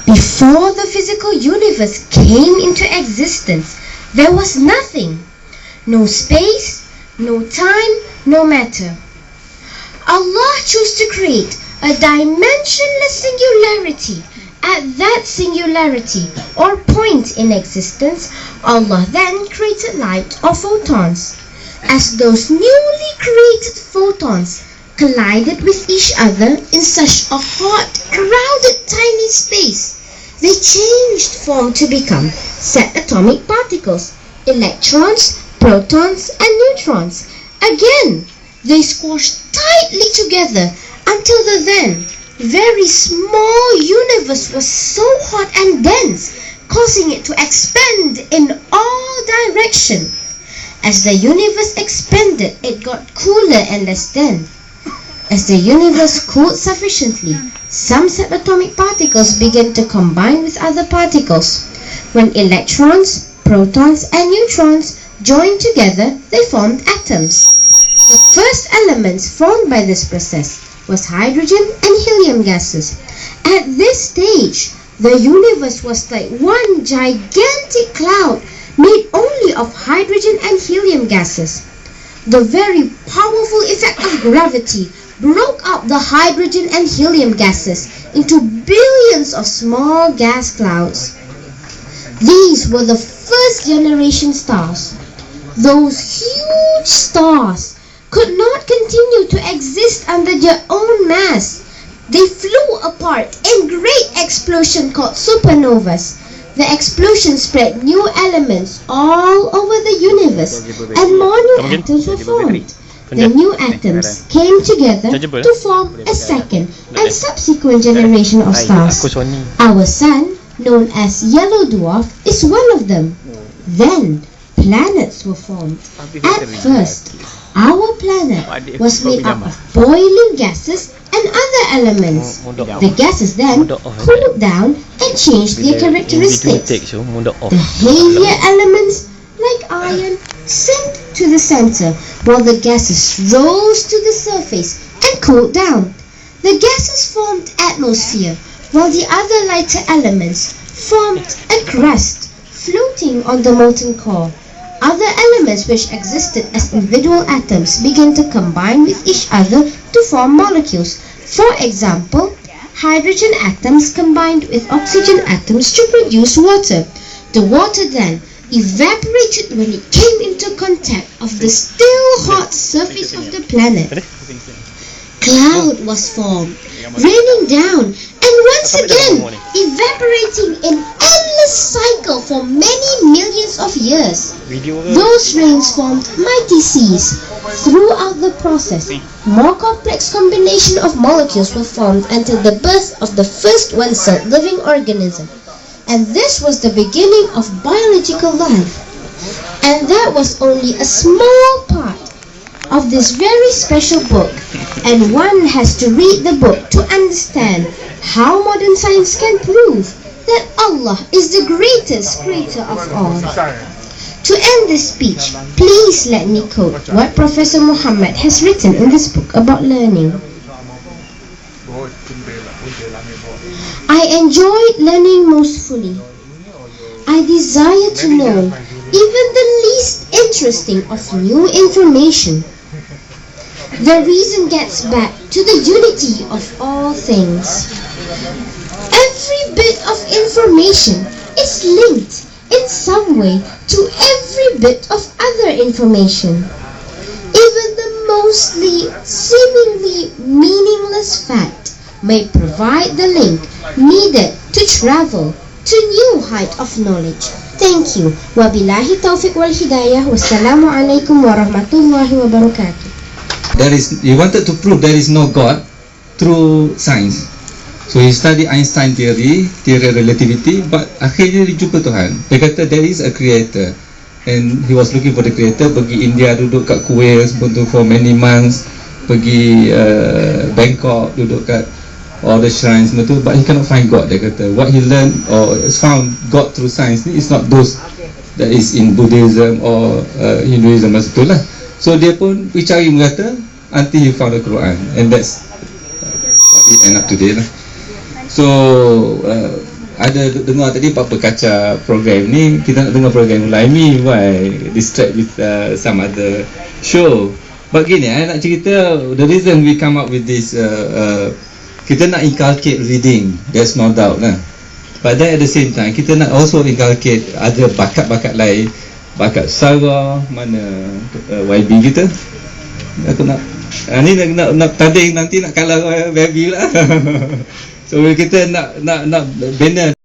Before the physical universe came into existence, there was nothing. No space, no time, no matter. Allah chose to create a dimensionless singularity. At that singularity or point in existence, Allah then created light or photons. As those newly created photons collided with each other in such a hot, crowded, tiny space, they changed form to become subatomic particles, electrons, protons, and neutrons. Again, they squashed tightly together until the then very small universe was so hot and dense, causing it to expand in all directions. As the universe expanded, it got cooler and less dense. As the universe cooled sufficiently, some subatomic particles began to combine with other particles. When electrons, protons, and neutrons joined together, they formed atoms. The first elements formed by this process was hydrogen and helium gases. At this stage, the universe was like one gigantic cloud made only of hydrogen and helium gases. The very powerful effect of gravity broke up the hydrogen and helium gases into billions of small gas clouds. These were the first generation stars. Those huge stars could not continue to exist under their own mass. They flew apart in great explosion called supernovas. The explosion spread new elements all over the universe, and more new atoms were formed. The new atoms came together to form a second and subsequent generation of stars. Our Sun, known as Yellow Dwarf, is one of them. Then, planets were formed. At first, our planet was made up of boiling gases and other elements. The gases then cooled down and changed their characteristics. The heavier elements, like iron, sank to the center, while the gases rose to the surface and cooled down. The gases formed atmosphere, while the other lighter elements formed a crust, floating on the molten core. Other elements which existed as individual atoms began to combine with each other to form molecules. For example, hydrogen atoms combined with oxygen atoms to produce water. The water then evaporated when it came into contact of the still hot surface of the planet. Cloud was formed, raining down, and once again evaporating in endless cycle for many millions of years. Those rains formed mighty seas. Throughout the process, more complex combination of molecules were formed until the birth of the first one-celled living organism. And this was the beginning of biological life. And that was only a small part of this very special book, and one has to read the book to understand how modern science can prove that Allah is the greatest creator of all. To end this speech, please let me quote what Professor Muhammad has written in this book about learning. I enjoyed learning most fully. I desire to know even the least interesting of new information. The reason gets back to the unity of all things. Every bit of information is linked in some way to every bit of other information. Even the mostly seemingly meaningless fact may provide the link needed to travel to new height of knowledge. Thank you. Wabillahi taufiq wal hidayah. Wassalamu alaikum warahmatullahi wabarakatuh. He wanted to prove there is no God through science. So he studied Einstein theory of relativity, but akhirnya dia jumpa Tuhan. Dia kata there is a creator, and he was looking for the creator. Pergi India, duduk kat Kuwait for many months. Pergi Bangkok, duduk kat all the shrines, betul. But he cannot find God. Dia kata what he learned or found God through science ni is not those that is in Buddhism or Hinduism macam tu lah. So dia pun pergi cari mengata until he found the Quran, and that's it end up today lah. So ada dengar tadi Papa Kaca program ni, kita nak dengar program Hulaimi, why distract with some other show. But gini, nak cerita, the reason we come up with this, kita nak inculcate reading, there's no doubt lah. But then at the same time, kita nak also inculcate ada bakat-bakat lain, bakat Sarah, mana YB kita. Aku nak ni nak tanding nanti nak kalah baby lah. So kita nak bina